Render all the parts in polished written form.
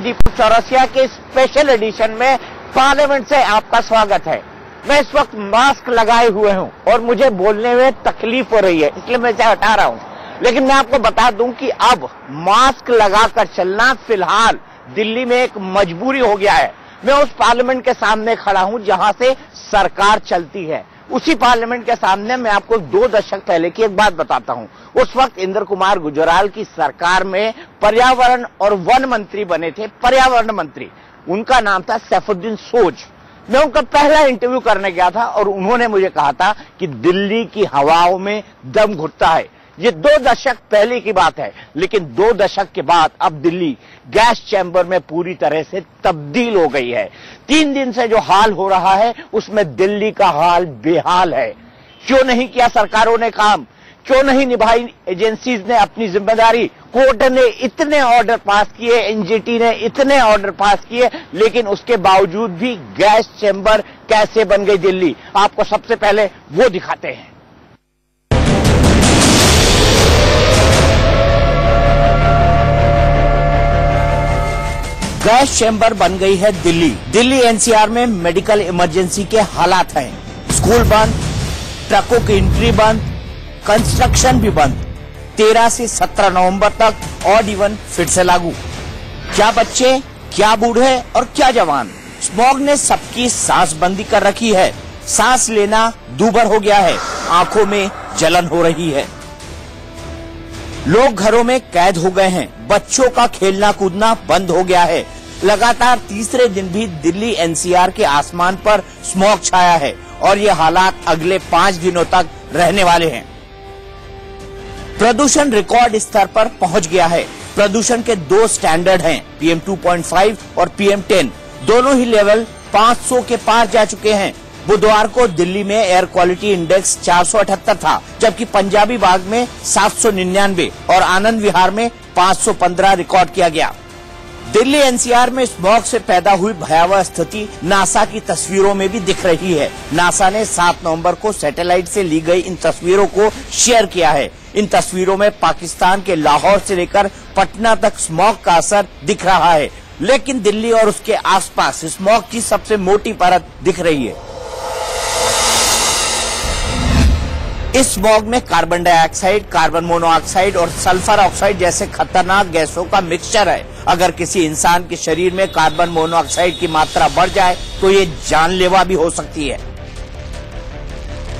दीपक चौरसिया के special edition में parliament से आपका स्वागत है। मैं इस वक्त मास्क लगाए हुए हूं और मुझे बोलने में तकलीफ हो रही है, इसलिए मैं इसे हटा रहा हूं। लेकिन मैं आपको बता दूं कि अब मास्क लगाकर चलना फिलहाल दिल्ली में एक मजबूरी हो गया है। मैं उस पार्लियामेंट के सामने खड़ा हूं जहां से सरकार चलती है। उसी पार्लियामेंट के सामने मैं आपको 2 दशक पहले की एक बात बताता हूं। उस वक्त इंद्र कुमार गुजराल की सरकार में पर्यावरण और वन मंत्री बने थे, पर्यावरण मंत्री। उनका नाम था सैफुद्दीन सोज। मैं उनका पहला इंटरव्यू करने गया था और उन्होंने मुझे कहा था कि दिल्ली की हवाओं में दम घुटता है। ये 2 दशक पहले की बात है, लेकिन 2 दशक के बाद अब दिल्ली गैस चैम्बर में पूरी तरह से तब्दील हो गई है। 3 दिन से जो हाल हो रहा है उसमें दिल्ली का हाल बेहाल है। क्यों नहीं किया सरकारों ने काम? क्यों नहीं निभाई एजेंसीज ने अपनी जिम्मेदारी? कोर्ट ने इतने ऑर्डर पास किए, एनजीटी ने इतने ऑर्डर पास किए, लेकिन उसके बावजूद भी गैस चैम्बर कैसे बन गई दिल्ली? आपको सबसे पहले वो दिखाते हैं। गैस चैम्बर बन गई है दिल्ली। दिल्ली एनसीआर में मेडिकल इमरजेंसी के हालात हैं। स्कूल बंद, ट्रकों की एंट्री बंद, कंस्ट्रक्शन भी बंद। 13 से 17 नवंबर तक ऑड इवन फिर से लागू। क्या बच्चे, क्या बूढ़े और क्या जवान, स्मॉग ने सबकी सांस बंदी कर रखी है। सांस लेना दूभर हो गया है, आंखों में जलन हो रही है। लोग घरों में कैद हो गए हैं, बच्चों का खेलना कूदना बंद हो गया है। लगातार तीसरे दिन भी दिल्ली एनसीआर के आसमान पर स्मॉग छाया है और ये हालात अगले 5 दिनों तक रहने वाले हैं। प्रदूषण रिकॉर्ड स्तर पर पहुंच गया है। प्रदूषण के 2 स्टैंडर्ड हैं, PM 2.5 और PM 10। दोनों ही लेवल 500 के पार जा चुके हैं। बुधवार को दिल्ली में एयर क्वालिटी इंडेक्स 478 था, जबकि पंजाबी बाग में 799 और आनंद विहार में 515 रिकॉर्ड किया गया। दिल्ली एनसीआर में स्मॉग से पैदा हुई भयावह स्थिति नासा की तस्वीरों में भी दिख रही है। नासा ने 7 नवंबर को सैटेलाइट से ली गई इन तस्वीरों को शेयर किया है। इन तस्वीरों में पाकिस्तान के लाहौर से लेकर पटना तक स्मॉग का असर दिख रहा है, लेकिन दिल्ली और उसके आसपास स्मॉग की सबसे मोटी परत दिख रही है। इस स्मॉग में कार्बन डाइऑक्साइड, कार्बन मोनोऑक्साइड और सल्फर ऑक्साइड जैसे खतरनाक गैसों का मिक्सचर है। अगर किसी इंसान के शरीर में कार्बन मोनोऑक्साइड की मात्रा बढ़ जाए तो ये जानलेवा भी हो सकती है।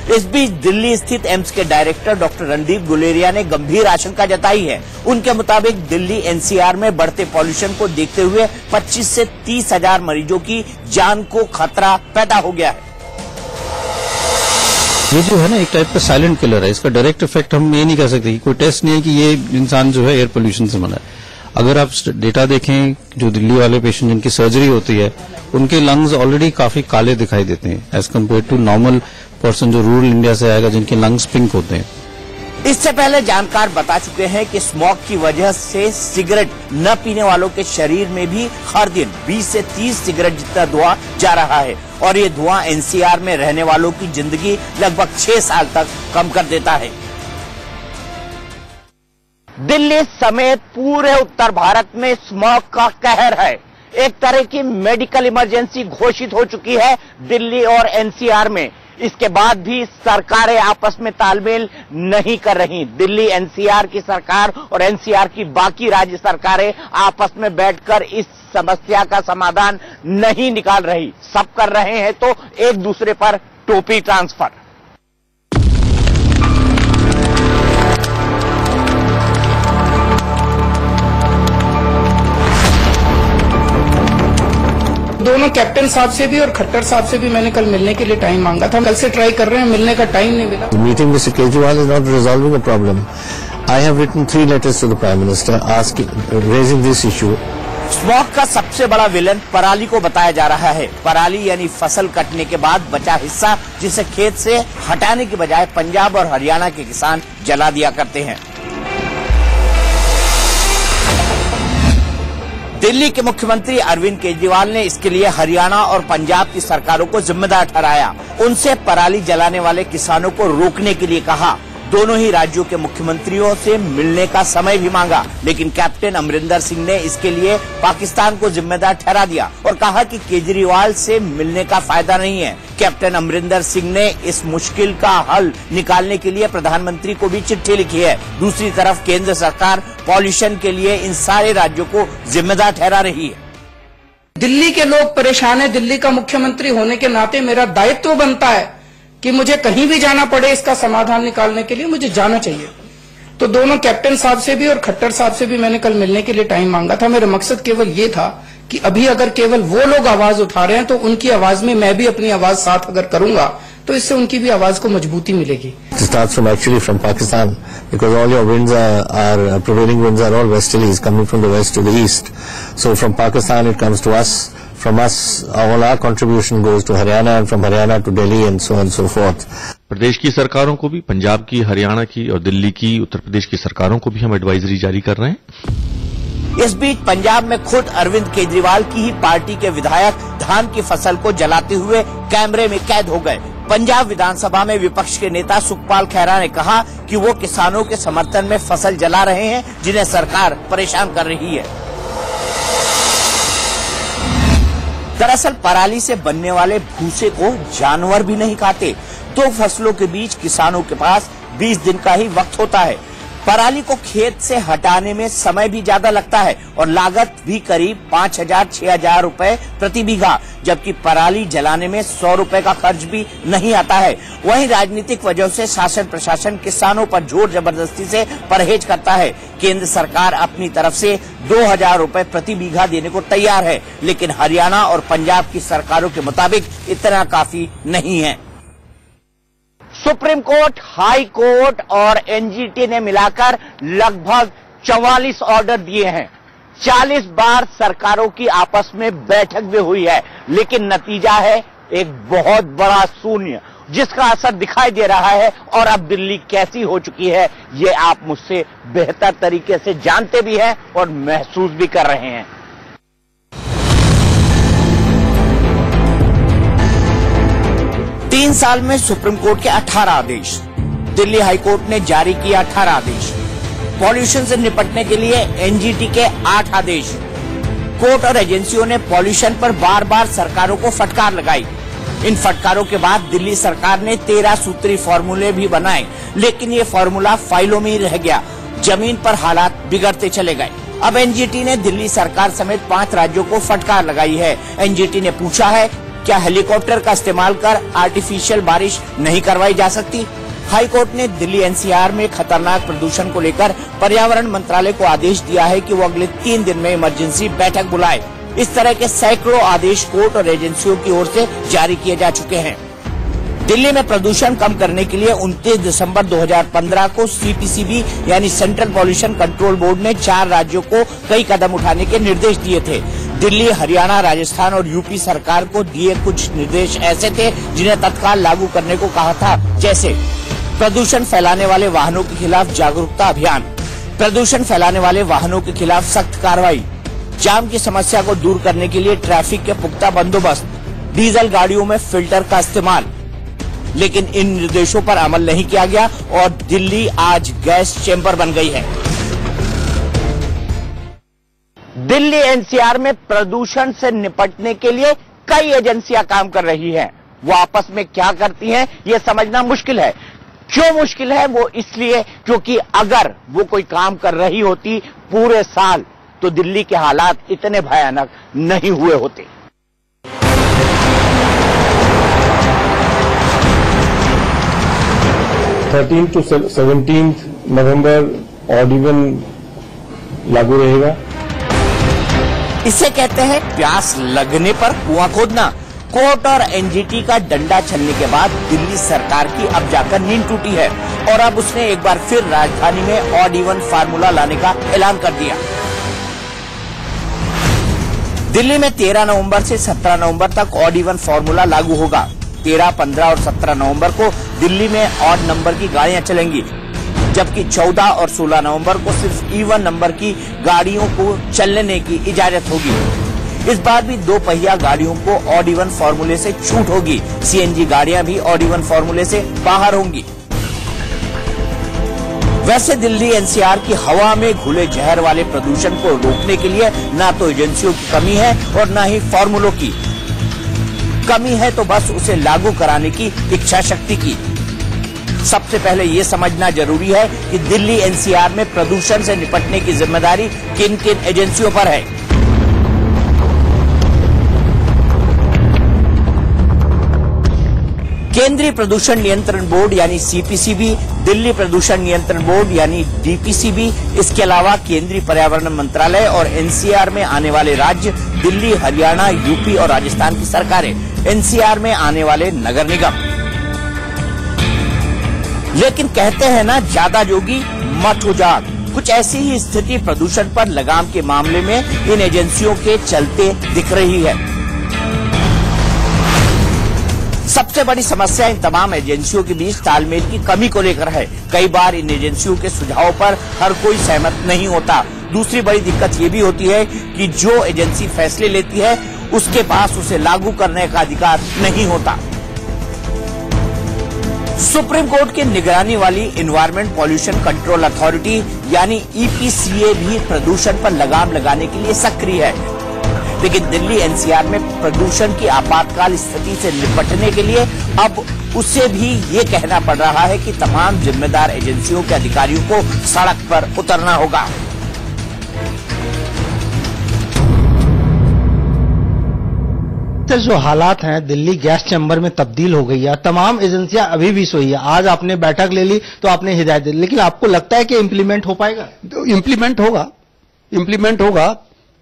इस बीच दिल्ली स्थित एम्स के डायरेक्टर डॉक्टर रणदीप गुलेरिया ने गंभीर आशंका जताई है। उनके मुताबिक दिल्ली एनसीआर में बढ़ते पॉल्यूशन को देखते हुए 25 से 30 हजार मरीजों की जान को खतरा पैदा हो गया है। ये जो है ना, एक टाइप का साइलेंट किलर है। इसका डायरेक्ट इफेक्ट हम ये नहीं कह सकते, कोई टेस्ट नहीं है कि ये इंसान जो है एयर पोल्यूशन से मरा है। अगर आप डेटा देखें, जो दिल्ली वाले पेशेंट जिनकी सर्जरी होती है, उनके लंग्स ऑलरेडी काफी काले दिखाई देते हैं as compare to normal person जो रूरल इंडिया से आएगा, जिनके लंग्स पिंक होते हैं। इससे पहले जानकार बता चुके हैं कि स्मॉग की वजह से सिगरेट न पीने वालों के शरीर में भी हर दिन 20 से 30 सिगरेट जितना धुआं जा रहा है और ये धुआं एनसीआर में रहने वालों की जिंदगी लगभग 6 साल तक कम कर देता है। दिल्ली समेत पूरे उत्तर भारत में स्मॉग का कहर है। एक तरह की मेडिकल इमरजेंसी घोषित हो चुकी है दिल्ली और एनसीआर में। इसके बाद भी सरकारें आपस में तालमेल नहीं कर रही। दिल्ली एनसीआर की सरकार और एनसीआर की बाकी राज्य सरकारें आपस में बैठकर इस समस्या का समाधान नहीं निकाल रही। सब कर रहे हैं तो एक दूसरे पर टोपी ट्रांसफर। दोनों कैप्टन साहब से भी और खट्टर साहब से भी मैंने कल मिलने के लिए टाइम मांगा था। कल से ट्राई कर रहे हैं, मिलने का टाइम नहीं मिला। Meeting with Kejriwal is not resolving a problem. I have written 3 letters to the prime minister asking raising this issue. Smog का सबसे बड़ा विलन पराली को बताया जा रहा है। पराली यानी फसल कटने के बाद बचा हिस्सा, जिसे खेत से हटाने की बजाय पंजाब और हरियाणा के किसान जला दिया करते हैं। दिल्ली के मुख्यमंत्री अरविंद केजरीवाल ने इसके लिए हरियाणा और पंजाब की सरकारों को जिम्मेदार ठहराया। उनसे पराली जलाने वाले किसानों को रोकने के लिए कहा। दोनों ही राज्यों के मुख्यमंत्रियों से मिलने का समय भी मांगा, लेकिन कैप्टन अमरिंदर सिंह ने इसके लिए पाकिस्तान को जिम्मेदार ठहरा दिया और कहा कि केजरीवाल से मिलने का फायदा नहीं है। कैप्टन अमरिंदर सिंह ने इस मुश्किल का हल निकालने के लिए प्रधानमंत्री को भी चिट्ठी लिखी है। दूसरी तरफ केंद्र सरकार पॉल्यूशन के लिए इन सारे राज्यों को जिम्मेदार ठहरा रही है। दिल्ली के लोग परेशान है। दिल्ली का मुख्यमंत्री होने के नाते मेरा दायित्व बनता है कि मुझे कहीं भी जाना पड़े इसका समाधान निकालने के लिए मुझे जाना चाहिए। तो दोनों कैप्टन साहब से भी और खट्टर साहब से भी मैंने कल मिलने के लिए टाइम मांगा था। मेरा मकसद केवल ये था कि अभी अगर केवल वो लोग आवाज उठा रहे हैं तो उनकी आवाज में मैं भी अपनी आवाज साथ अगर करूंगा तो इससे उनकी भी आवाज को मजबूती मिलेगी। It starts from Pakistan, because all your winds are prevailing winds are all westerlies coming from the west to the east. So from Pakistan it comes to us. From us, all our contribution goes to Haryana, and from Haryana to Delhi, and so on and so forth. प्रदेश की सरकारों को भी, पंजाब की, हरियाणा की और दिल्ली की, उत्तर प्रदेश की सरकारों को भी हम एडवाइजरी जारी कर रहे हैं। इस बीच पंजाब में खुद अरविंद केजरीवाल की ही पार्टी के विधायक धान की फसल को जलाते हुए कैमरे में कैद हो गए। पंजाब विधानसभा में विपक्ष के नेता सुखपाल खैरा ने कहा कि वो किसानों के समर्थन में फसल जला रहे हैं, जिन्हें सरकार परेशान कर रही है। दरअसल पराली से बनने वाले भूसे को जानवर भी नहीं खाते, तो फसलों के बीच किसानों के पास 20 दिन का ही वक्त होता है। पराली को खेत से हटाने में समय भी ज्यादा लगता है और लागत भी करीब 5,000-6,000 रुपए प्रति बीघा, जबकि पराली जलाने में 100 रुपए का खर्च भी नहीं आता है। वहीं राजनीतिक वजह से शासन प्रशासन किसानों पर जोर जबरदस्ती से परहेज करता है। केंद्र सरकार अपनी तरफ से 2,000 रुपए प्रति बीघा देने को तैयार है, लेकिन हरियाणा और पंजाब की सरकारों के मुताबिक इतना काफी नहीं है। सुप्रीम कोर्ट, हाई कोर्ट और एनजीटी ने मिलाकर लगभग 44 ऑर्डर दिए हैं। 40 बार सरकारों की आपस में बैठक भी हुई है, लेकिन नतीजा है एक बहुत बड़ा शून्य, जिसका असर दिखाई दे रहा है। और अब दिल्ली कैसी हो चुकी है, ये आप मुझसे बेहतर तरीके से जानते भी हैं और महसूस भी कर रहे हैं। तीन साल में सुप्रीम कोर्ट के 18 आदेश, दिल्ली हाई कोर्ट ने जारी किया 18 आदेश, पॉल्यूशन से निपटने के लिए एनजीटी के 8 आदेश। कोर्ट और एजेंसियों ने पॉल्यूशन पर बार बार सरकारों को फटकार लगाई। इन फटकारों के बाद दिल्ली सरकार ने 13 सूत्री फॉर्मूले भी बनाए, लेकिन ये फॉर्मूला फाइलों में ही रह गया। जमीन पर हालात बिगड़ते चले गए। अब एनजीटी ने दिल्ली सरकार समेत 5 राज्यों को फटकार लगाई है। एनजीटी ने पूछा है, क्या हेलीकॉप्टर का इस्तेमाल कर आर्टिफिशियल बारिश नहीं करवाई जा सकती? हाई कोर्ट ने दिल्ली एनसीआर में खतरनाक प्रदूषण को लेकर पर्यावरण मंत्रालय को आदेश दिया है कि वो अगले 3 दिन में इमरजेंसी बैठक बुलाए। इस तरह के सैकड़ों आदेश कोर्ट और एजेंसियों की ओर से जारी किए जा चुके हैं। दिल्ली में प्रदूषण कम करने के लिए 29 दिसंबर 2015 को सीपीसीबी यानी सेंट्रल पॉल्यूशन कंट्रोल बोर्ड ने 4 राज्यों को कई कदम उठाने के निर्देश दिए थे। दिल्ली, हरियाणा, राजस्थान और यूपी सरकार को दिए कुछ निर्देश ऐसे थे जिन्हें तत्काल लागू करने को कहा था, जैसे प्रदूषण फैलाने वाले वाहनों के खिलाफ जागरूकता अभियान, प्रदूषण फैलाने वाले वाहनों के खिलाफ सख्त कार्रवाई, जाम की समस्या को दूर करने के लिए ट्रैफिक के पुख्ता बंदोबस्त, डीजल गाड़ियों में फिल्टर का इस्तेमाल। लेकिन इन निर्देशों पर अमल नहीं किया गया और दिल्ली आज गैस चैम्बर बन गई है। दिल्ली एनसीआर में प्रदूषण से निपटने के लिए कई एजेंसियां काम कर रही हैं। वो आपस में क्या करती हैं, ये समझना मुश्किल है। क्यों मुश्किल है? वो इसलिए क्योंकि अगर वो कोई काम कर रही होती पूरे साल तो दिल्ली के हालात इतने भयानक नहीं हुए होते। थर्टीन टू 17 नवंबर ऑड इवन लागू रहेगा। इसे कहते हैं प्यास लगने पर कुआं खोदना। कोर्ट और एनजीटी का डंडा चलने के बाद दिल्ली सरकार की अब जाकर नींद टूटी है और अब उसने एक बार फिर राजधानी में ऑड इवन फार्मूला लाने का ऐलान कर दिया। दिल्ली में 13 नवंबर से 17 नवंबर तक ऑड इवन फार्मूला लागू होगा। 13, 15 और 17 नवंबर को दिल्ली में ऑड नंबर की गाड़ियां चलेंगी, जबकि 14 और 16 नवंबर को सिर्फ इवन नंबर की गाड़ियों को चलने की इजाजत होगी। इस बार भी 2 पहिया गाड़ियों को ऑड इवन फार्मूले से छूट होगी। सीएनजी गाड़ियां भी ऑड इवन फार्मूले से बाहर होंगी। वैसे दिल्ली एनसीआर की हवा में घुले जहर वाले प्रदूषण को रोकने के लिए ना तो एजेंसियों की कमी है और ना ही फॉर्मूलों की कमी है, तो बस उसे लागू कराने की इच्छा शक्ति की। सबसे पहले ये समझना जरूरी है कि दिल्ली एनसीआर में प्रदूषण से निपटने की जिम्मेदारी किन किन एजेंसियों पर है। केंद्रीय प्रदूषण नियंत्रण बोर्ड यानी सीपीसीबी, दिल्ली प्रदूषण नियंत्रण बोर्ड यानी डीपीसीबी, इसके अलावा केंद्रीय पर्यावरण मंत्रालय और एनसीआर में आने वाले राज्य दिल्ली, हरियाणा, यूपी और राजस्थान की सरकारें, एनसीआर में आने वाले नगर निगम। लेकिन कहते हैं ना, ज्यादा जोगी मत हो जाग। कुछ ऐसी ही स्थिति प्रदूषण पर लगाम के मामले में इन एजेंसियों के चलते दिख रही है। सबसे बड़ी समस्या इन तमाम एजेंसियों के बीच तालमेल की कमी को लेकर है। कई बार इन एजेंसियों के सुझावों पर हर कोई सहमत नहीं होता। दूसरी बड़ी दिक्कत ये भी होती है कि जो एजेंसी फैसले लेती है उसके पास उसे लागू करने का अधिकार नहीं होता। सुप्रीम कोर्ट की निगरानी वाली एनवायरमेंट पॉल्यूशन कंट्रोल अथॉरिटी यानी ईपीसीए भी प्रदूषण पर लगाम लगाने के लिए सक्रिय है। लेकिन दिल्ली एनसीआर में प्रदूषण की आपातकाल स्थिति से निपटने के लिए अब उसे भी ये कहना पड़ रहा है कि तमाम जिम्मेदार एजेंसियों के अधिकारियों को सड़क पर उतरना होगा। जो हालात हैं, दिल्ली गैस चैम्बर में तब्दील हो गई है, तमाम एजेंसियां अभी भी सोई है। आज आपने बैठक ले ली तो आपने हिदायत दी, लेकिन आपको लगता है कि इम्प्लीमेंट हो पाएगा? तो इम्प्लीमेंट होगा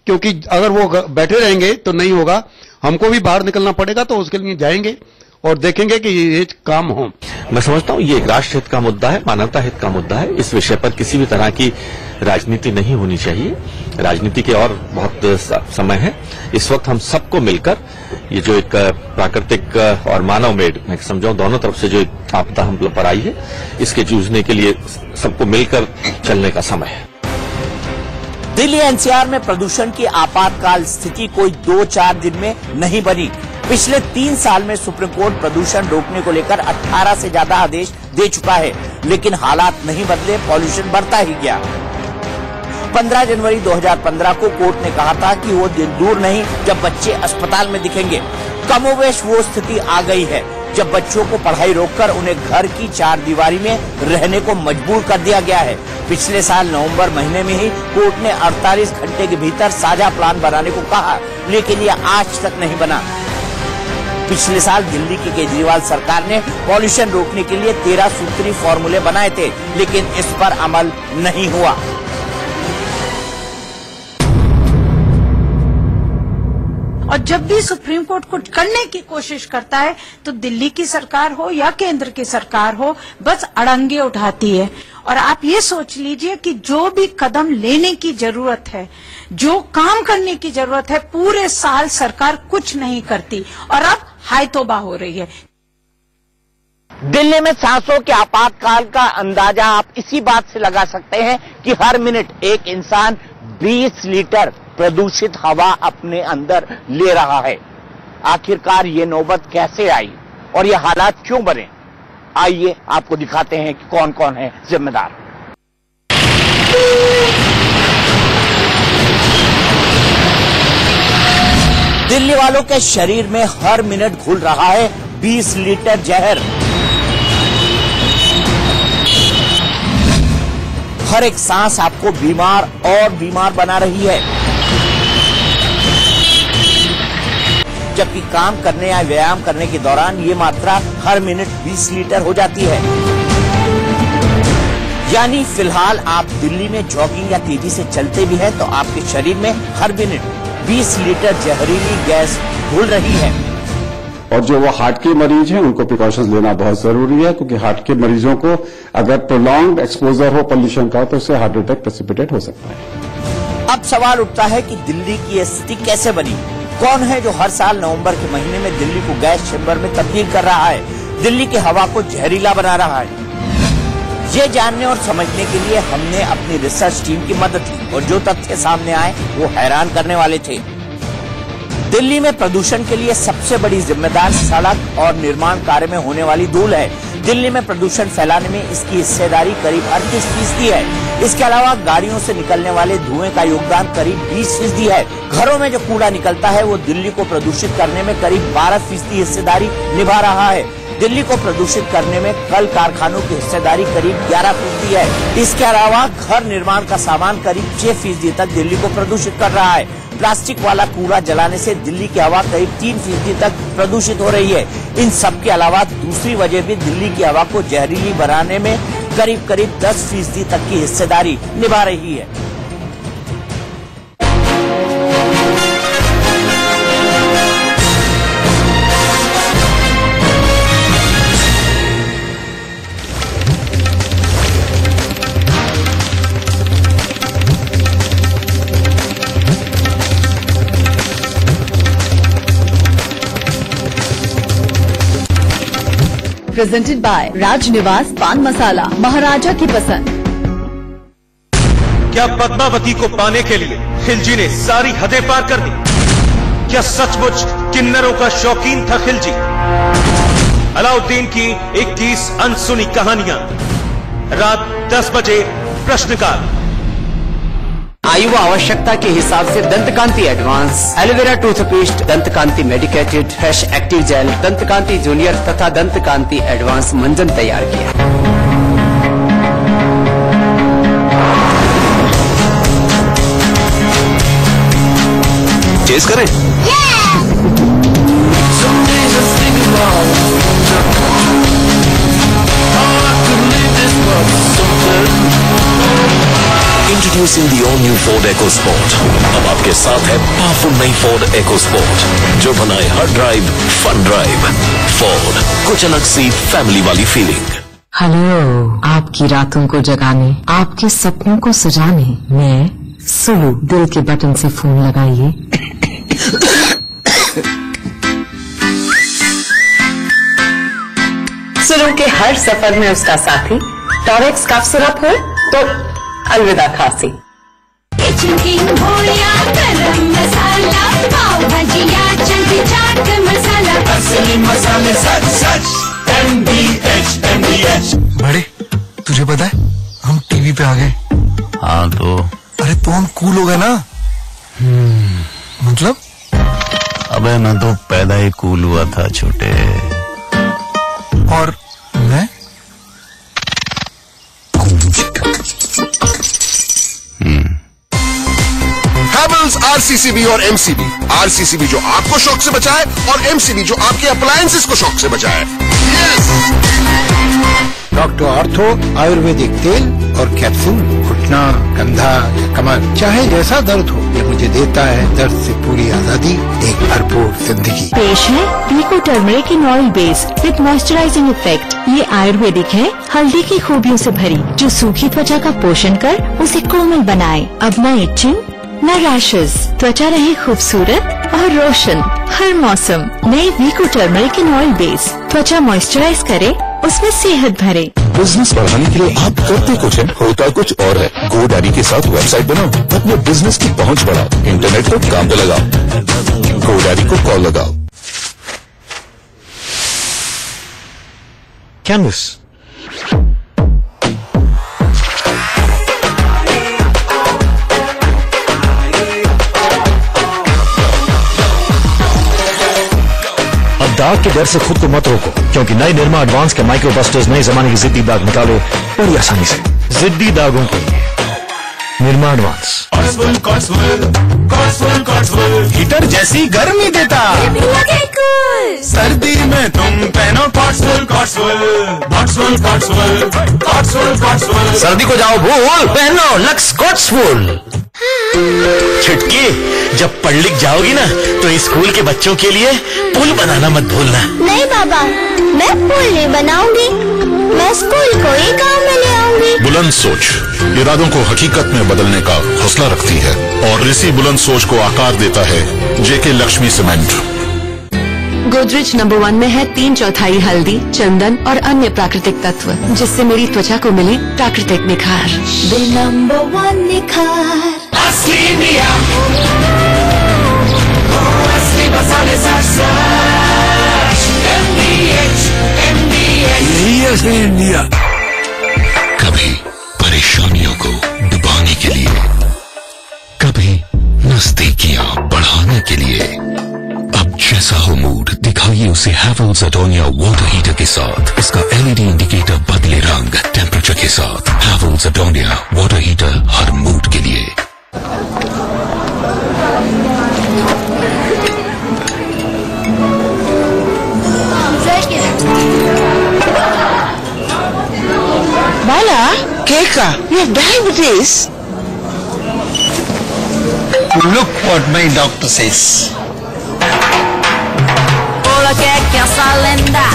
क्योंकि अगर वो बैठे रहेंगे तो नहीं होगा। हमको भी बाहर निकलना पड़ेगा, तो उसके लिए जाएंगे और देखेंगे कि ये काम हो। मैं समझता हूं ये एक राष्ट्र हित का मुद्दा है, मानवता हित का मुद्दा है। इस विषय पर किसी भी तरह की राजनीति नहीं होनी चाहिए। राजनीति के और बहुत समय है। इस वक्त हम सबको मिलकर ये जो एक प्राकृतिक और मानव मेड, मैं समझाऊं दोनों तरफ से जो एक आपदा हम लोग पर आई है, इसके जूझने के लिए सबको मिलकर चलने का समय है। दिल्ली एनसीआर में प्रदूषण की आपातकाल स्थिति कोई 2-4 दिन में नहीं बनी। पिछले 3 साल में सुप्रीम कोर्ट प्रदूषण रोकने को लेकर 18 से ज्यादा आदेश दे चुका है, लेकिन हालात नहीं बदले, पॉल्यूशन बढ़ता ही गया। 15 जनवरी 2015 को कोर्ट ने कहा था कि वो दिन दूर नहीं जब बच्चे अस्पताल में दिखेंगे। कमोवेश वो स्थिति आ गई है जब बच्चों को पढ़ाई रोककर उन्हें घर की 4 दीवारी में रहने को मजबूर कर दिया गया है। पिछले साल नवंबर महीने में ही कोर्ट ने 48 घंटे के भीतर साझा प्लान बनाने को कहा, लेकिन यह आज तक नहीं बना। पिछले साल दिल्ली की केजरीवाल सरकार ने पॉल्यूशन रोकने के लिए 13 सूत्री फॉर्मूले बनाए थे, लेकिन इस पर अमल नहीं हुआ। और जब भी सुप्रीम कोर्ट कुछ करने की कोशिश करता है तो दिल्ली की सरकार हो या केंद्र की सरकार हो, बस अड़ंगे उठाती है। और आप ये सोच लीजिए कि जो भी कदम लेने की जरूरत है, जो काम करने की जरूरत है, पूरे साल सरकार कुछ नहीं करती और अब हाय तौबा हो रही है। दिल्ली में सांसों के आपातकाल का अंदाजा आप इसी बात से लगा सकते हैं कि हर मिनट एक इंसान 20 लीटर प्रदूषित हवा अपने अंदर ले रहा है। आखिरकार ये नौबत कैसे आई और ये हालात क्यों बने? आइए आपको दिखाते हैं कि कौन कौन है जिम्मेदार। दिल्ली वालों के शरीर में हर मिनट घुल रहा है 20 लीटर जहर। हर एक सांस आपको बीमार और बीमार बना रही है, जबकि काम करने या व्यायाम करने के दौरान ये मात्रा हर मिनट 20 लीटर हो जाती है। यानी फिलहाल आप दिल्ली में जॉगिंग या तेजी से चलते भी हैं तो आपके शरीर में हर मिनट 20 लीटर जहरीली गैस घुल रही है। और जो वो हार्ट के मरीज हैं उनको प्रिकॉशंस लेना बहुत जरूरी है, क्योंकि हार्ट के मरीजों को अगर प्रोलॉन्ग्ड एक्सपोजर हो पॉल्यूशन का तो उससे हार्ट अटैक प्रेसिपिटेट हो सकता है। अब सवाल उठता है कि दिल्ली की यह स्थिति कैसे बनी? कौन है जो हर साल नवंबर के महीने में दिल्ली को गैस चैम्बर में तब्दील कर रहा है, दिल्ली की हवा को जहरीला बना रहा है? ये जानने और समझने के लिए हमने अपनी रिसर्च टीम की मदद ली और जो तथ्य सामने आए वो हैरान करने वाले थे। दिल्ली में प्रदूषण के लिए सबसे बड़ी जिम्मेदार सड़क और निर्माण कार्य में होने वाली धूल है, दिल्ली में प्रदूषण फैलाने में इसकी हिस्सेदारी करीब 38% है। इसके अलावा गाड़ियों से निकलने वाले धुएं का योगदान करीब 20% है। घरों में जो कूड़ा निकलता है वो दिल्ली को प्रदूषित करने में करीब 12% हिस्सेदारी निभा रहा है। दिल्ली को प्रदूषित करने में कल कारखानों की हिस्सेदारी करीब 11% है। इसके अलावा घर निर्माण का सामान करीब 6% तक दिल्ली को प्रदूषित कर रहा है। प्लास्टिक वाला कूड़ा जलाने से दिल्ली की हवा करीब 3% तक प्रदूषित हो रही है। इन सब के अलावा दूसरी वजह भी दिल्ली की हवा को जहरीली बनाने में करीब 10% तक की हिस्सेदारी निभा रही है। प्रेजेंटेड बाय राजनिवास पान मसाला, महाराजा की पसंद। क्या पद्मावती को पाने के लिए खिलजी ने सारी हदें पार कर दी? क्या सचमुच किन्नरों का शौकीन था खिलजी? अलाउद्दीन की 21 अनसुनी कहानियां, रात 10 बजे प्रश्नकाल। आयु व आवश्यकता के हिसाब से Dant Kanti advance, aloe vera toothpaste, Dant Kanti medicated, fresh active gel, Dant Kanti junior तथा दंतकांति एडवांस मंजन तैयार किया। चेस करें? Introducing the all-new Ford EcoSport। अब आपके साथ है पावरफुल नई Ford EcoSport जो बनाए हर ड्राइव फन ड्राइव। Ford, कुछ अलग सी फैमिली वाली फीलिंग। हेलो, आपकी रातों को जगाने, आपके सपनों को सजाने मैं सुलू। दिल के बटन से फोन लगाइए। सुलू के हर सफर में उसका साथी टॉरेक्स कफ सिरप हो तो अलविदा खांसी। किचन किंग हो या गरम मसाला, पाव भजिया चंकी चाट मसाला, असली मसाले सच सच MDH। बड़े, तुझे पता है हम टीवी पे आ गए। हाँ तो अरे तो हम कूल हो गए ना। मतलब अबे मैं तो पैदा ही कूल हुआ था छोटे। और मैं हैवेल्स RCCB और MCB। RCCB जो आपको शॉक से बचाए और MCB जो आपके अप्लायंसेस को शॉक से बचाए। डॉक्टर ऑर्थो आयुर्वेदिक तेल और कैप्सूल, घुटना, कंधा या कमर, चाहे जैसा दर्द हो, ये मुझे देता है दर्द से पूरी आजादी, एक भरपूर जिंदगी। पेश है पीको turmeric in oil base with moisturising effect. ये आयुर्वेदिक है, हल्दी की खूबियों से भरी, जो सूखी त्वचा का पोषण कर उसे कोमल बनाए। अब न इचिंग न रैशेस, त्वचा रहे खूबसूरत और रोशन हर मौसम। नई वीको टर्मरिक इन ऑयल बेस, त्वचा मॉइस्चराइज करे, उसमें सेहत भरे। बिजनेस बढ़ाने के लिए आप करते कुछ है, होता कुछ और है। GoDaddy के साथ वेबसाइट बनाओ, अपने बिजनेस की पहुंच बढ़ाओ, इंटरनेट को काम पे लगाओ। GoDaddy को कॉल लगाओ। कैनवस दाग के डर से खुद को मत रोको, क्योंकि नए निर्मा एडवांस के माइक्रोबस्टर्स नए जमाने के जिद्दी दाग निकालो बड़ी आसानी से। जिद्दी दागों के लिए निर्मा एडवांस। हीटर जैसी गर्मी देता, सर्दी में तुम पहनो कॉट्सवुल। सर्दी को जाओ भूल, पहनो लक्स कॉट्सवुल। छुटकी, जब पढ़ लिख जाओगी ना तो स्कूल के बच्चों के लिए पुल बनाना मत भूलना। नहीं बाबा, मैं पुल नहीं बनाऊंगी, मैं स्कूल को ही गाँव में ले आऊंगी। बुलंद सोच इरादों को हकीकत में बदलने का हौसला रखती है और इसी बुलंद सोच को आकार देता है JK Lakshmi cement. Godrej number 1 में है 3/4 हल्दी, चंदन और अन्य प्राकृतिक तत्व, जिससे मेरी त्वचा को मिले प्राकृतिक निखार। द नंबर 1 निखार असली मिया, असली मसाले सच। MDH यही है जैसा हो मूड दिखाइए उसे हैवेल्स अडोनिया वाटर हीटर के साथ। इसका LED इंडिकेटर बदले रंग टेम्परेचर के साथ। हैवेल्स अडोनिया वाटर हीटर हर मूड के लिए। Bala, Keka, you have diabetes. Look what my doctor says. Hola, Keka, Salenda.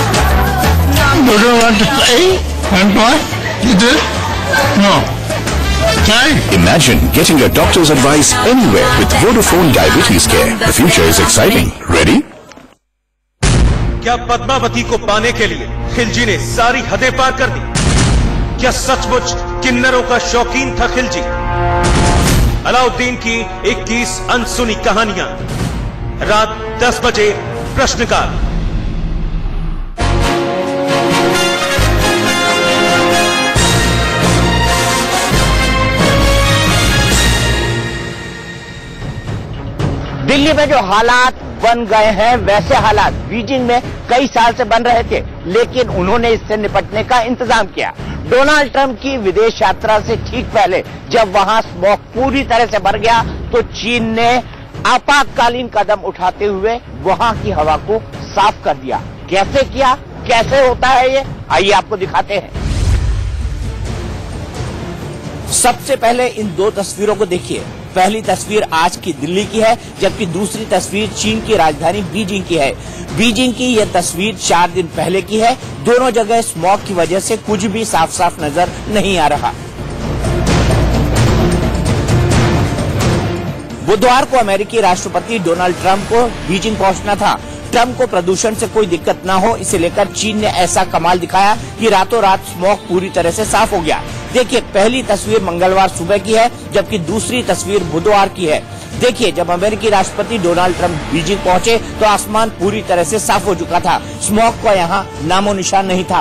You don't want to play? And what? You do? No. Try. Imagine getting your doctor's advice anywhere with Vodafone Diabetes Care. The future is exciting. Ready? क्या पद्मावती को पाने के लिए खिलजी ने सारी हदें पार कर दी? क्या सचमुच किन्नरों का शौकीन था खिलजी? अलाउद्दीन की 21 अनसुनी कहानियां, रात 10 बजे प्रश्नकाल। दिल्ली में जो हालात बन गए हैं वैसे हालात बीजिंग में कई साल से बन रहे थे, लेकिन उन्होंने इससे निपटने का इंतजाम किया। डोनाल्ड ट्रंप की विदेश यात्रा से ठीक पहले जब वहां स्मॉग पूरी तरह से भर गया तो चीन ने आपातकालीन कदम उठाते हुए वहां की हवा को साफ कर दिया। कैसे किया, कैसे होता है ये, आइए आपको दिखाते हैं। सबसे पहले इन दो तस्वीरों को देखिए। पहली तस्वीर आज की दिल्ली की है, जबकि दूसरी तस्वीर चीन की राजधानी बीजिंग की है। बीजिंग की यह तस्वीर 4 दिन पहले की है। दोनों जगह स्मॉग की वजह से कुछ भी साफ साफ नजर नहीं आ रहा। बुधवार को अमेरिकी राष्ट्रपति डोनाल्ड ट्रंप को बीजिंग पहुंचना था। ट्रंप को प्रदूषण से कोई दिक्कत न हो, इसे लेकर चीन ने ऐसा कमाल दिखाया कि रातों रात स्मॉग पूरी तरह से साफ हो गया। देखिए, पहली तस्वीर मंगलवार सुबह की है, जबकि दूसरी तस्वीर बुधवार की है। देखिए, जब अमेरिकी राष्ट्रपति डोनाल्ड ट्रंप बीजिंग पहुंचे तो आसमान पूरी तरह से साफ हो चुका था। स्मॉग का यहाँ नामो निशान नहीं था।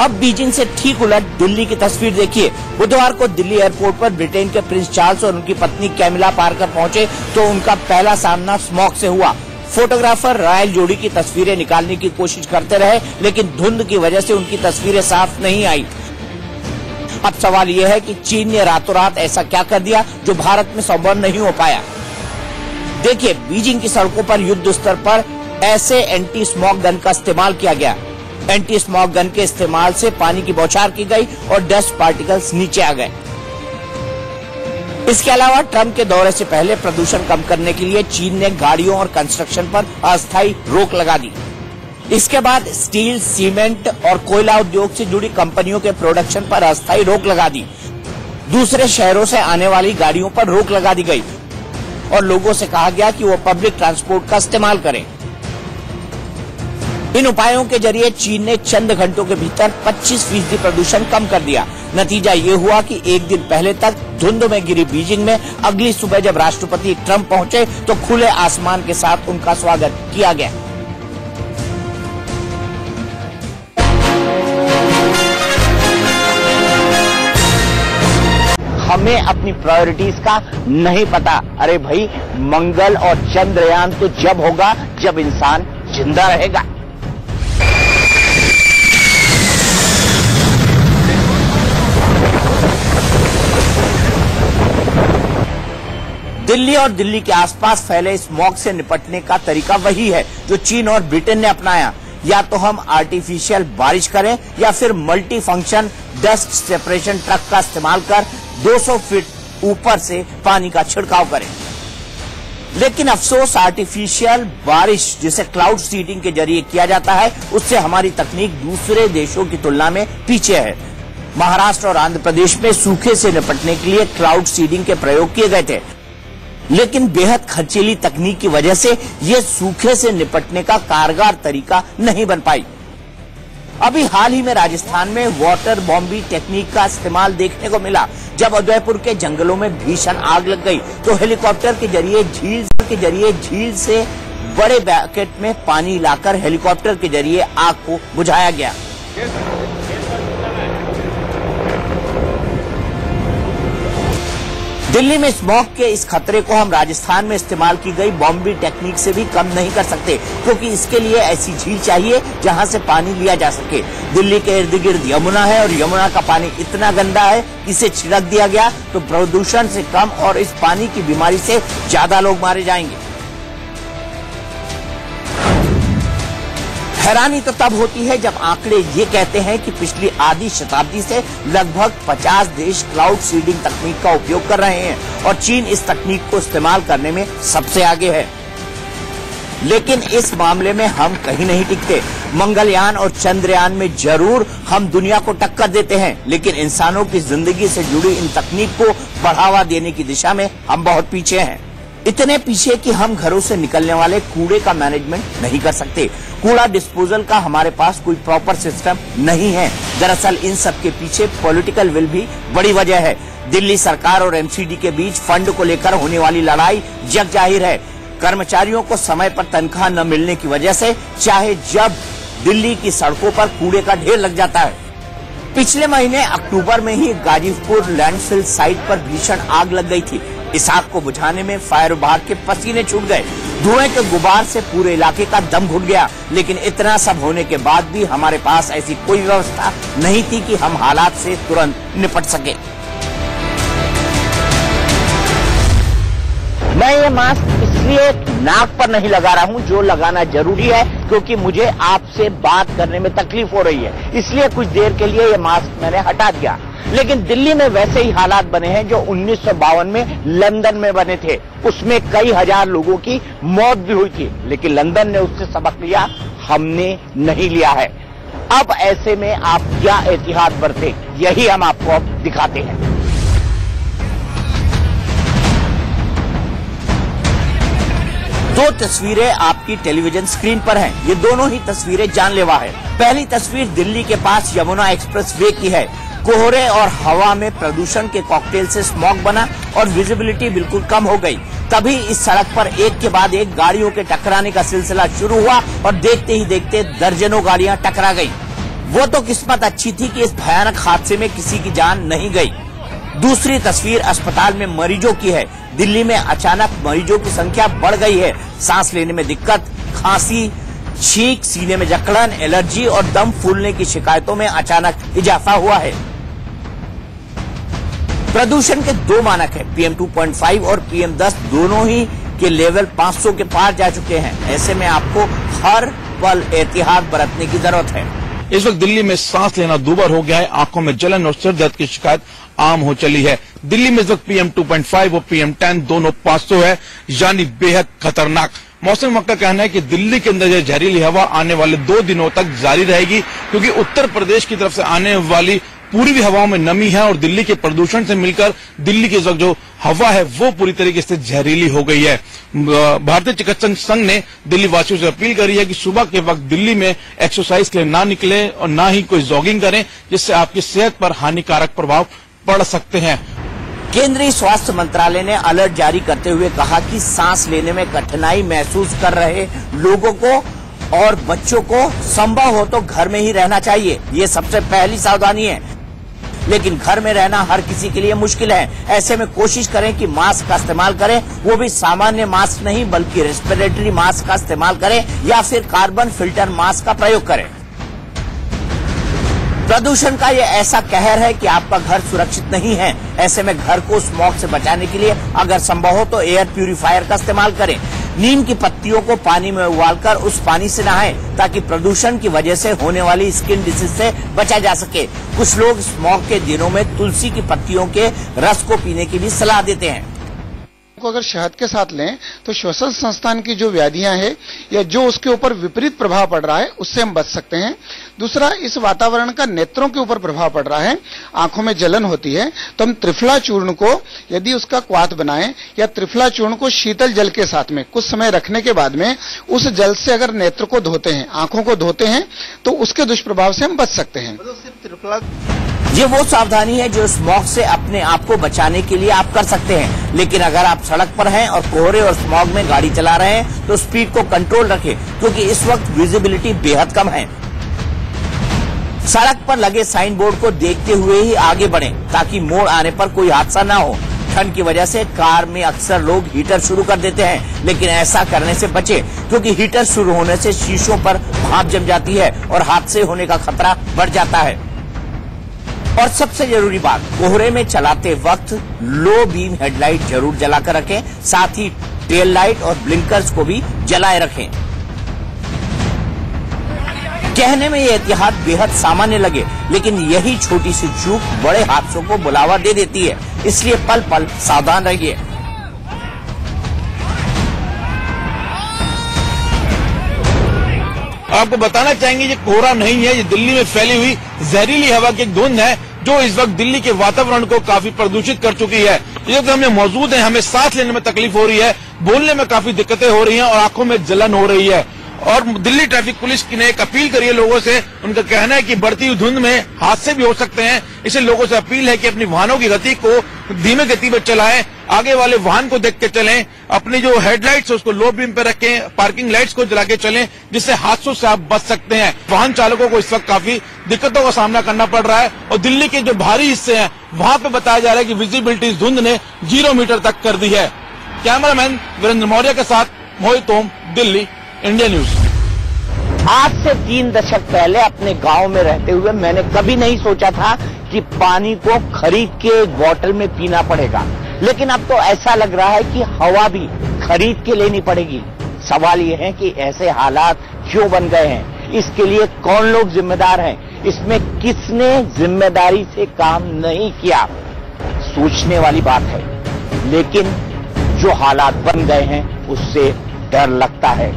अब बीजिंग से ठीक उलट दिल्ली की तस्वीर देखिए। बुधवार को दिल्ली एयरपोर्ट पर ब्रिटेन के प्रिंस चार्ल्स और उनकी पत्नी कैमिला पार्कर पहुंचे तो उनका पहला सामना स्मॉग से हुआ। फोटोग्राफर रॉयल जोड़ी की तस्वीरें निकालने की कोशिश करते रहे, लेकिन धुंध की वजह से उनकी तस्वीरें साफ नहीं आई। अब सवाल यह है कि चीन ने रातों रात ऐसा क्या कर दिया जो भारत में संभव नहीं हो पाया। देखिए, बीजिंग की सड़कों पर युद्ध स्तर पर ऐसे एंटी स्मॉग गन का इस्तेमाल किया गया। एंटी स्मॉग गन के इस्तेमाल से पानी की बौछार की गई और डस्ट पार्टिकल्स नीचे आ गए। इसके अलावा ट्रंप के दौरे से पहले प्रदूषण कम करने के लिए चीन ने गाड़ियों और कंस्ट्रक्शन पर अस्थायी रोक लगा दी। इसके बाद स्टील, सीमेंट और कोयला उद्योग से जुड़ी कंपनियों के प्रोडक्शन पर अस्थायी रोक लगा दी। दूसरे शहरों से आने वाली गाड़ियों पर रोक लगा दी गई और लोगों से कहा गया कि वो पब्लिक ट्रांसपोर्ट का इस्तेमाल करें। इन उपायों के जरिए चीन ने चंद घंटों के भीतर 25% प्रदूषण कम कर दिया। नतीजा ये हुआ कि एक दिन पहले तक धुंध में गिरी बीजिंग में अगली सुबह जब राष्ट्रपति ट्रंप पहुंचे तो खुले आसमान के साथ उनका स्वागत किया गया। हमें अपनी प्रायोरिटीज का नहीं पता। अरे भाई, मंगल और चंद्रयान तो जब होगा जब इंसान जिंदा रहेगा। दिल्ली और दिल्ली के आसपास फैले स्मॉग से निपटने का तरीका वही है जो चीन और ब्रिटेन ने अपनाया। या तो हम आर्टिफिशियल बारिश करें या फिर multi function dust separation truck का इस्तेमाल कर 200 फीट ऊपर से पानी का छिड़काव करें। लेकिन अफसोस, आर्टिफिशियल बारिश जिसे क्लाउड सीडिंग के जरिए किया जाता है, उससे हमारी तकनीक दूसरे देशों की तुलना में पीछे है। महाराष्ट्र और आंध्र प्रदेश में सूखे से निपटने के लिए क्लाउड सीडिंग के प्रयोग किए गए थे, लेकिन बेहद खर्चीली तकनीक की वजह से ये सूखे से निपटने का कारगर तरीका नहीं बन पाई। अभी हाल ही में राजस्थान में वाटर बॉम्बी टेक्निक का इस्तेमाल देखने को मिला। जब उदयपुर के जंगलों में भीषण आग लग गई तो हेलीकॉप्टर के जरिए झील से बड़े बकेट में पानी लाकर हेलीकॉप्टर के जरिए आग को बुझाया गया। दिल्ली में स्मॉग के इस खतरे को हम राजस्थान में इस्तेमाल की गई बॉम्बे टेक्निक से भी कम नहीं कर सकते, क्योंकि इसके लिए ऐसी झील चाहिए जहां से पानी लिया जा सके। दिल्ली के इर्द गिर्द यमुना है और यमुना का पानी इतना गंदा है, इसे छिड़क दिया गया तो प्रदूषण से कम और इस पानी की बीमारी से ज्यादा लोग मारे जाएंगे। हैरानी तो तब होती है जब आंकड़े ये कहते हैं कि पिछली आधी शताब्दी से लगभग 50 देश क्लाउड सीडिंग तकनीक का उपयोग कर रहे हैं और चीन इस तकनीक को इस्तेमाल करने में सबसे आगे है। लेकिन इस मामले में हम कहीं नहीं टिकते। मंगलयान और चंद्रयान में जरूर हम दुनिया को टक्कर देते हैं, लेकिन इंसानों की जिंदगी से जुड़ी इन तकनीक को बढ़ावा देने की दिशा में हम बहुत पीछे हैं। इतने पीछे कि हम घरों से निकलने वाले कूड़े का मैनेजमेंट नहीं कर सकते। कूड़ा डिस्पोजल का हमारे पास कोई प्रॉपर सिस्टम नहीं है। दरअसल इन सब के पीछे पॉलिटिकल विल भी बड़ी वजह है। दिल्ली सरकार और एमसीडी के बीच फंड को लेकर होने वाली लड़ाई जग जाहिर है। कर्मचारियों को समय पर तनख्वाह न मिलने की वजह से चाहे जब दिल्ली की सड़कों पर कूड़े का ढेर लग जाता है। पिछले महीने अक्टूबर में ही गाजीपुर लैंडफिल साइट पर भीषण आग लग गई थी। इस आग को बुझाने में फायर विभाग के पसीने छूट गए। धुएं के गुबार से पूरे इलाके का दम घुट गया, लेकिन इतना सब होने के बाद भी हमारे पास ऐसी कोई व्यवस्था नहीं थी कि हम हालात से तुरंत निपट सके। मैं ये मास्क इसलिए नाक पर नहीं लगा रहा हूँ, जो लगाना जरूरी है, क्योंकि मुझे आपसे बात करने में तकलीफ हो रही है, इसलिए कुछ देर के लिए ये मास्क मैंने हटा दिया। लेकिन दिल्ली में वैसे ही हालात बने हैं जो 1952 में लंदन में बने थे। उसमें कई हजार लोगों की मौत भी हुई थी, लेकिन लंदन ने उससे सबक लिया, हमने नहीं लिया है। अब ऐसे में आप क्या एहतियात बरतें, यही हम आपको दिखाते हैं। दो तस्वीरें आपकी टेलीविजन स्क्रीन पर हैं। ये दोनों ही तस्वीरें जानलेवा है। पहली तस्वीर दिल्ली के पास यमुना एक्सप्रेस वे की है। कोहरे और हवा में प्रदूषण के कॉकटेल से स्मॉग बना और विजिबिलिटी बिल्कुल कम हो गई। तभी इस सड़क पर एक के बाद एक गाड़ियों के टकराने का सिलसिला शुरू हुआ और देखते ही देखते दर्जनों गाड़ियां टकरा गई। वो तो किस्मत अच्छी थी कि इस भयानक हादसे में किसी की जान नहीं गई। दूसरी तस्वीर अस्पताल में मरीजों की है। दिल्ली में अचानक मरीजों की संख्या बढ़ गई है। सांस लेने में दिक्कत, खांसी, छींक, सीने में जकड़न, एलर्जी और दम फूलने की शिकायतों में अचानक इजाफा हुआ है। प्रदूषण के दो मानक है, PM 2.5 और PM 10, दोनों ही के लेवल 500 के पार जा चुके हैं। ऐसे में आपको हर पल एहतियात बरतने की जरूरत है। इस वक्त दिल्ली में सांस लेना दूभर हो गया है। आंखों में जलन और सिर दर्द की शिकायत आम हो चली है। दिल्ली में इस वक्त PM 2.5 और PM 10 दोनों 500 है, यानी बेहद खतरनाक। मौसम विभाग का कहना है कि दिल्ली के अंदर यह जहरीली हवा आने वाले 2 दिनों तक जारी रहेगी, क्योंकि उत्तर प्रदेश की तरफ से आने वाली पूर्वी हवाओं में नमी है और दिल्ली के प्रदूषण से मिलकर दिल्ली की जो हवा है वो पूरी तरीके से जहरीली हो गई है। भारतीय चिकित्सक संघ ने दिल्ली वासियों से अपील करी है कि सुबह के वक्त दिल्ली में एक्सरसाइज के लिए ना निकले और ना ही कोई जॉगिंग करें, जिससे आपकी सेहत पर हानिकारक प्रभाव पड़ सकते हैं। केंद्रीय स्वास्थ्य मंत्रालय ने अलर्ट जारी करते हुए कहा कि सांस लेने में कठिनाई महसूस कर रहे लोगों को और बच्चों को संभव हो तो घर में ही रहना चाहिए। ये सबसे पहली सावधानी है, लेकिन घर में रहना हर किसी के लिए मुश्किल है। ऐसे में कोशिश करें कि मास्क का इस्तेमाल करें, वो भी सामान्य मास्क नहीं बल्कि रेस्पिरेटरी मास्क का इस्तेमाल करें या फिर कार्बन फिल्टर मास्क का प्रयोग करें। प्रदूषण का ये ऐसा कहर है कि आपका घर सुरक्षित नहीं है। ऐसे में घर को स्मॉग से बचाने के लिए अगर संभव हो तो एयर प्यूरिफायर का इस्तेमाल करें। नीम की पत्तियों को पानी में उबालकर उस पानी से नहाएं, ताकि प्रदूषण की वजह से होने वाली स्किन डिसीज से बचा जा सके। कुछ लोग स्मॉग के दिनों में तुलसी की पत्तियों के रस को पीने की भी सलाह देते हैं। को अगर शहद के साथ लें तो श्वसन संस्थान की जो व्याधियां हैं या जो उसके ऊपर विपरीत प्रभाव पड़ रहा है उससे हम बच सकते हैं। दूसरा, इस वातावरण का नेत्रों के ऊपर प्रभाव पड़ रहा है, आंखों में जलन होती है, तो हम त्रिफला चूर्ण को यदि उसका क्वाथ बनाएं या त्रिफला चूर्ण को शीतल जल के साथ में कुछ समय रखने के बाद में उस जल से अगर नेत्र को धोते हैं, आंखों को धोते हैं, तो उसके दुष्प्रभाव से हम बच सकते हैं। ये वो सावधानी है जो स्मॉग से अपने आप को बचाने के लिए आप कर सकते हैं। लेकिन अगर आप सड़क पर हैं और कोहरे और स्मॉग में गाड़ी चला रहे हैं तो स्पीड को कंट्रोल रखें, क्योंकि इस वक्त विजिबिलिटी बेहद कम है। सड़क पर लगे साइन बोर्ड को देखते हुए ही आगे बढ़ें, ताकि मोड़ आने पर कोई हादसा ना हो। ठंड की वजह से कार में अक्सर लोग हीटर शुरू कर देते हैं, लेकिन ऐसा करने से बचें क्योंकि हीटर शुरू होने से शीशों पर भाप जम जाती है और हादसे होने का खतरा बढ़ जाता है। और सबसे जरूरी बात, कोहरे में चलाते वक्त लो बीम हेडलाइट जरूर जलाकर रखें, साथ ही टेल लाइट और ब्लिंकर्स को भी जलाए रखें। कहने में ये एहतियात बेहद सामान्य लगे, लेकिन यही छोटी सी चूक बड़े हादसों को बुलावा दे देती है, इसलिए पल पल सावधान रहिए। आपको बताना चाहेंगे ये कोहरा नहीं है, ये दिल्ली में फैली हुई जहरीली हवा की एक धुंध है जो इस वक्त दिल्ली के वातावरण को काफी प्रदूषित कर चुकी है। ये तो हमें मौजूद है, हमें सांस लेने में तकलीफ हो रही है, बोलने में काफी दिक्कतें हो रही हैं और आंखों में जलन हो रही है। और दिल्ली ट्रैफिक पुलिस की ने एक अपील करी है लोगों से। उनका कहना है कि बढ़ती हुई धुंध में हादसे भी हो सकते हैं, इसलिए लोगों से अपील है कि अपनी वाहनों की गति को धीमे गति पर चलाएं, आगे वाले वाहन को देख के चलें, अपनी जो हेडलाइट्स है उसको लो बीम पे रखें, पार्किंग लाइट्स को जला के चलें, जिससे हादसों से आप बच सकते हैं। वाहन चालकों को इस वक्त काफी दिक्कतों का सामना करना पड़ रहा है और दिल्ली के जो भारी हिस्से हैं वहां पे बताया जा रहा है कि विजिबिलिटी इस धुंध ने 0 मीटर तक कर दी है। कैमरामैन वीरेंद्र मौर्य के साथ मोहित ओम, दिल्ली, इंडिया न्यूज। आज से 3 दशक पहले अपने गांव में रहते हुए मैंने कभी नहीं सोचा था कि पानी को खरीद के एक बोतल में पीना पड़ेगा, लेकिन अब तो ऐसा लग रहा है कि हवा भी खरीद के लेनी पड़ेगी। सवाल ये है कि ऐसे हालात क्यों बन गए हैं, इसके लिए कौन लोग जिम्मेदार हैं, इसमें किसने जिम्मेदारी से काम नहीं किया, सोचने वाली बात है। लेकिन जो हालात बन गए हैं उससे डर लगता है।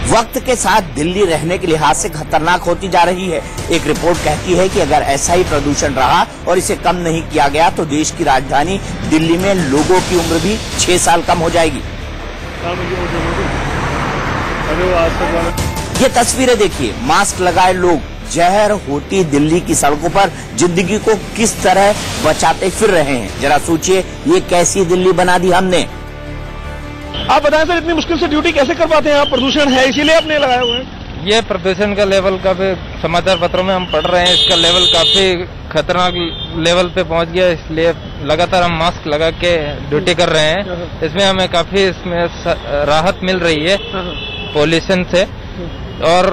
वक्त के साथ दिल्ली रहने के लिहाज से खतरनाक होती जा रही है। एक रिपोर्ट कहती है कि अगर ऐसा ही प्रदूषण रहा और इसे कम नहीं किया गया तो देश की राजधानी दिल्ली में लोगों की उम्र भी 6 साल कम हो जाएगी। ये तस्वीरें देखिए, मास्क लगाए लोग जहर होती दिल्ली की सड़कों पर जिंदगी को किस तरह बचाते फिर रहे हैं। जरा सोचिए, ये कैसी दिल्ली बना दी हमने। आप बताएं सर, इतनी मुश्किल से ड्यूटी कैसे कर पाते हैं आप? प्रदूषण है इसीलिए आपने लगाए हुए हैं? ये प्रदूषण का लेवल काफी समाचार पत्रों में हम पढ़ रहे हैं, इसका लेवल काफी खतरनाक लेवल पे पहुंच गया, इसलिए लगातार हम मास्क लगा के ड्यूटी कर रहे हैं। इसमें हमें काफी इसमें राहत मिल रही है पॉल्यूशन से, और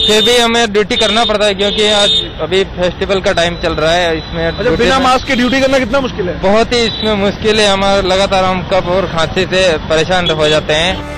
फिर भी हमें ड्यूटी करना पड़ता है क्योंकि आज अभी फेस्टिवल का टाइम चल रहा है। इसमें बिना मास्क के ड्यूटी करना कितना मुश्किल है? बहुत ही इसमें मुश्किल है, हमारा लगातार हम कफ और खांसी से परेशान हो जाते हैं।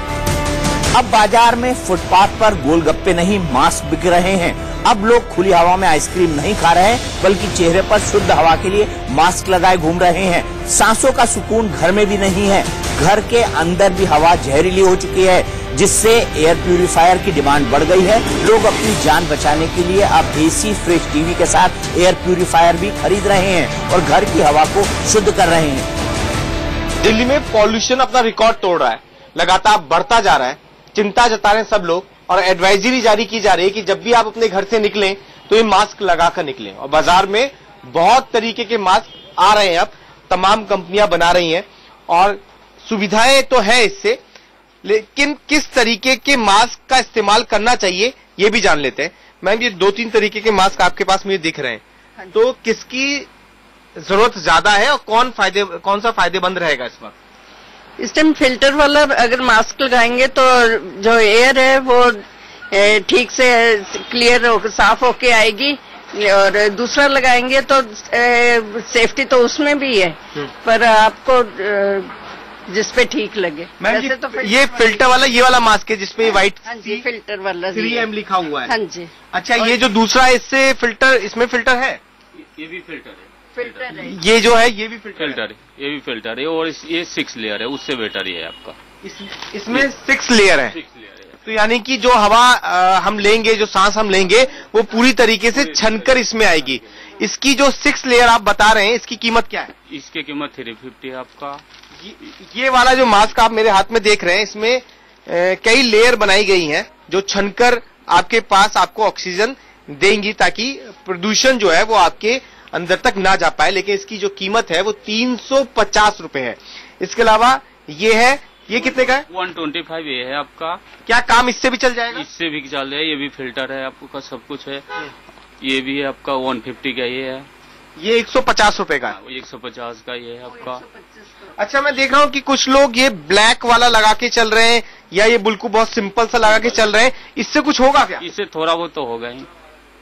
अब बाजार में फुटपाथ पर गोलगप्पे नहीं मास्क बिक रहे हैं। अब लोग खुली हवा में आइसक्रीम नहीं खा रहे हैं, बल्कि चेहरे पर शुद्ध हवा के लिए मास्क लगाए घूम रहे हैं। सांसों का सुकून घर में भी नहीं है, घर के अंदर भी हवा जहरीली हो चुकी है, जिससे एयर प्यूरिफायर की डिमांड बढ़ गई है। लोग अपनी जान बचाने के लिए अब एसी, फ्रिज, टीवी के साथ एयर प्यूरिफायर भी खरीद रहे हैं और घर की हवा को शुद्ध कर रहे हैं। दिल्ली में पॉल्यूशन अपना रिकॉर्ड तोड़ रहा है, लगातार बढ़ता जा रहा है। चिंता जता रहे हैं सब लोग और एडवाइजरी जारी की जा रही है कि जब भी आप अपने घर से निकलें तो ये मास्क लगाकर निकलें। और बाजार में बहुत तरीके के मास्क आ रहे हैं, अब तमाम कंपनियां बना रही हैं और सुविधाएं तो है इससे, लेकिन किस तरीके के मास्क का इस्तेमाल करना चाहिए ये भी जान लेते हैं। मैम, ये 2-3 तरीके के मास्क आपके पास मुझे दिख रहे हैं, तो किसकी जरूरत ज्यादा है और कौन सा फायदेमंद रहेगा इस वक्त? इस टाइम फिल्टर वाला अगर मास्क लगाएंगे तो जो एयर है वो ठीक से क्लियर साफ होके आएगी, और दूसरा लगाएंगे तो सेफ्टी तो उसमें भी है, पर आपको जिस पे ठीक लगे। मैम, तो ये फिल्टर वाला ये वाला मास्क है जिसपे व्हाइट फिल्टर वाला 3M लिखा हुआ है। हाँ जी। अच्छा, ये जो दूसरा है इससे फिल्टर, इसमें फिल्टर है? ये भी फिल्टर है। ये जो है ये भी फिल्टर है, ये भी फिल्टर है, और ये 6 लेयर है, उससे बेटर ये है आपका। इसमें 6 लेयर है, तो यानी कि जो हवा हम लेंगे, जो सांस हम लेंगे, वो पूरी तरीके से छनकर इसमें आएगी। इसकी जो 6 लेयर आप बता रहे हैं, इसकी कीमत क्या है? इसकी कीमत 350 है आपका। ये वाला जो मास्क आप मेरे हाथ में देख रहे हैं, इसमें कई लेयर बनाई गई हैं जो छनकर आपके पास आपको ऑक्सीजन देंगी, ताकि प्रदूषण जो है वो आपके अंदर तक ना जा पाए। लेकिन इसकी जो कीमत है वो 350 रुपए है। इसके अलावा ये है, ये कितने का है? 125 ये है आपका। क्या काम इससे भी चल जाएगा? इससे भी चल जाएगा, ये भी फिल्टर है आपका, सब कुछ है। ये भी है आपका 150 का ये है। ये 150 रुपए का है। 150 का ये है आपका। अच्छा, मैं देख रहा हूँ कि कुछ लोग ये ब्लैक वाला लगा के चल रहे हैं या ये बिल्कुल बहुत सिंपल सा लगा के चल रहे हैं, इससे कुछ होगा क्या? इससे थोड़ा बहुत तो होगा ही,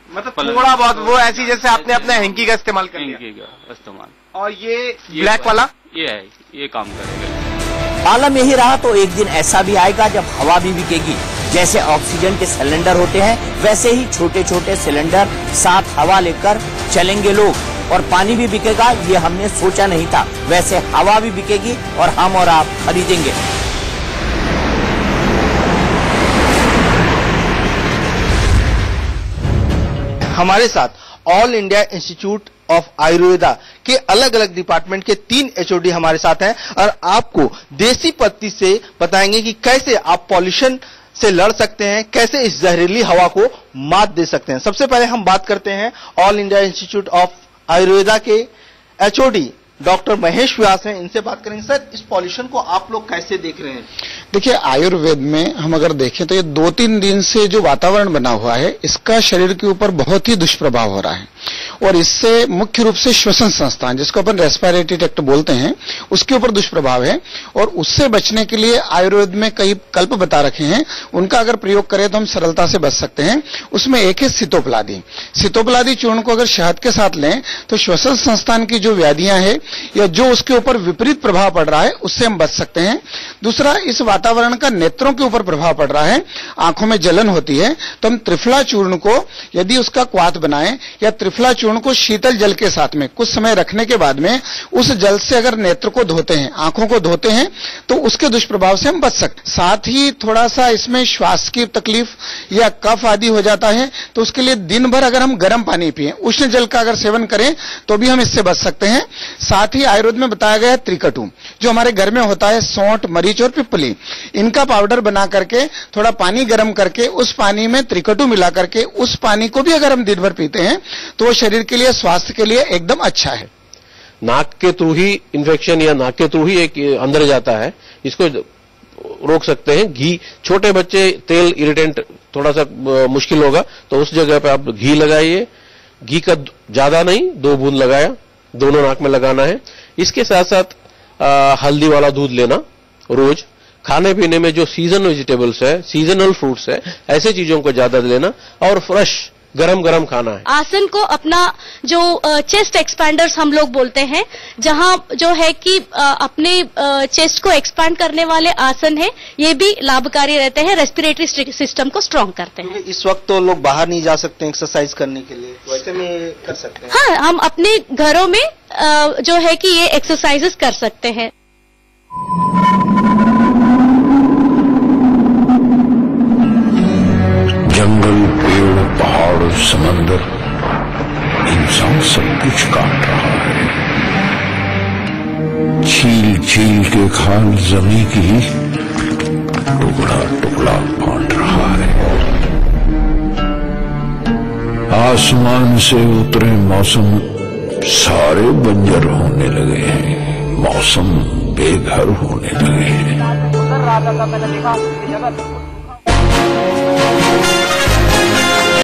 मतलब थोड़ा बहुत वो ऐसी जैसे आपने अपने हैंकी का इस्तेमाल कर लिया। हैंकी का इस्तेमाल। और ये ब्लैक वाला ये है, ये काम करेगा। आलम यही रहा तो एक दिन ऐसा भी आएगा जब हवा भी बिकेगी। जैसे ऑक्सीजन के सिलेंडर होते हैं वैसे ही छोटे छोटे सिलेंडर साथ हवा लेकर चलेंगे लोग, और पानी भी बिकेगा। ये हमने सोचा नहीं था। वैसे हवा भी बिकेगी और हम और आप खरीदेंगे। हमारे साथ all India institute of Ayurveda के अलग अलग डिपार्टमेंट के 3 HOD हमारे साथ हैं और आपको देसी पद्धति से बताएंगे कि कैसे आप पॉल्यूशन से लड़ सकते हैं, कैसे इस जहरीली हवा को मात दे सकते हैं। सबसे पहले हम बात करते हैं all India institute of Ayurveda के HOD डॉक्टर महेश व्यास हैं, इनसे बात करेंगे। सर, इस पॉल्यूशन को आप लोग कैसे देख रहे हैं? देखिए, आयुर्वेद में हम अगर देखें तो ये 2-3 दिन से जो वातावरण बना हुआ है इसका शरीर के ऊपर बहुत ही दुष्प्रभाव हो रहा है, और इससे मुख्य रूप से श्वसन संस्थान जिसको अपन रेस्पिरेटरी ट्रैक्ट बोलते हैं उसके ऊपर दुष्प्रभाव है। और उससे बचने के लिए आयुर्वेद में कई कल्प बता रखे हैं, उनका अगर प्रयोग करें तो हम सरलता से बच सकते हैं। उसमें एक है सितोपलादी। सितोपलादी चूर्ण को अगर शहद के साथ लें तो श्वसन संस्थान की जो व्याधियां हैं या जो उसके ऊपर विपरीत प्रभाव पड़ रहा है उससे हम बच सकते हैं। दूसरा, इस वातावरण का नेत्रों के ऊपर प्रभाव पड़ रहा है, आंखों में जलन होती है, तो हम त्रिफला चूर्ण को यदि उसका क्वाथ बनाएं या त्रिफला चूर्ण को शीतल जल के साथ में कुछ समय रखने के बाद में उस जल से अगर नेत्र को धोते हैं, आंखों को धोते हैं, तो उसके दुष्प्रभाव से हम बच सकते हैं। साथ ही थोड़ा सा इसमें श्वास की तकलीफ या कफ आदि हो जाता है तो उसके लिए दिन भर अगर हम गर्म पानी पिए, उष्ण जल का अगर सेवन करें तो भी हम इससे बच सकते हैं। साथ ही आयुर्वेद में बताया गया है त्रिकटु, जो हमारे घर में होता है, सौंठ, मरीच और पिपली, इनका पाउडर बना करके थोड़ा पानी गर्म करके उस पानी में त्रिकटु मिला करके उस पानी को भी अगर हम दिन भर पीते हैं तो वो शरीर के लिए, स्वास्थ्य के लिए एकदम अच्छा है। नाक के थ्रू ही इन्फेक्शन या नाक के थ्रू ही एक अंदर जाता है, इसको रोक सकते हैं। घी, छोटे बच्चे तेल इरिटेंट थोड़ा सा मुश्किल होगा तो उस जगह पे आप घी लगाइए। घी का ज्यादा नहीं, 2 बूंद लगाया, दोनों नाक में लगाना है। इसके साथ साथ हल्दी वाला दूध लेना रोज। खाने पीने में जो सीजन वेजिटेबल्स है, सीजनल फ्रूट्स है, ऐसे चीजों को ज्यादा लेना और फ्रेश गरम गरम खाना है। आसन को अपना जो चेस्ट एक्सपैंडर्स हम लोग बोलते हैं, जहां जो है कि अपने चेस्ट को एक्सपैंड करने वाले आसन है, ये भी लाभकारी रहते हैं, रेस्पिरेटरी सिस्टम को स्ट्रांग करते हैं। इस वक्त तो लोग बाहर नहीं जा सकते एक्सरसाइज करने के लिए, वैसे में कर सकते हैं। हाँ, हम अपने घरों में जो है कि ये एक्सरसाइजेस कर सकते हैं। जंगल, पेड़, पहाड़, समंदर, इंसान सब कुछ काट रहा है। छील छील के खाल जमी की टुकड़ा टुकड़ा बांट रहा है। आसमान से उतरे मौसम सारे बंजर होने लगे हैं, मौसम बेघर होने लगे हैं।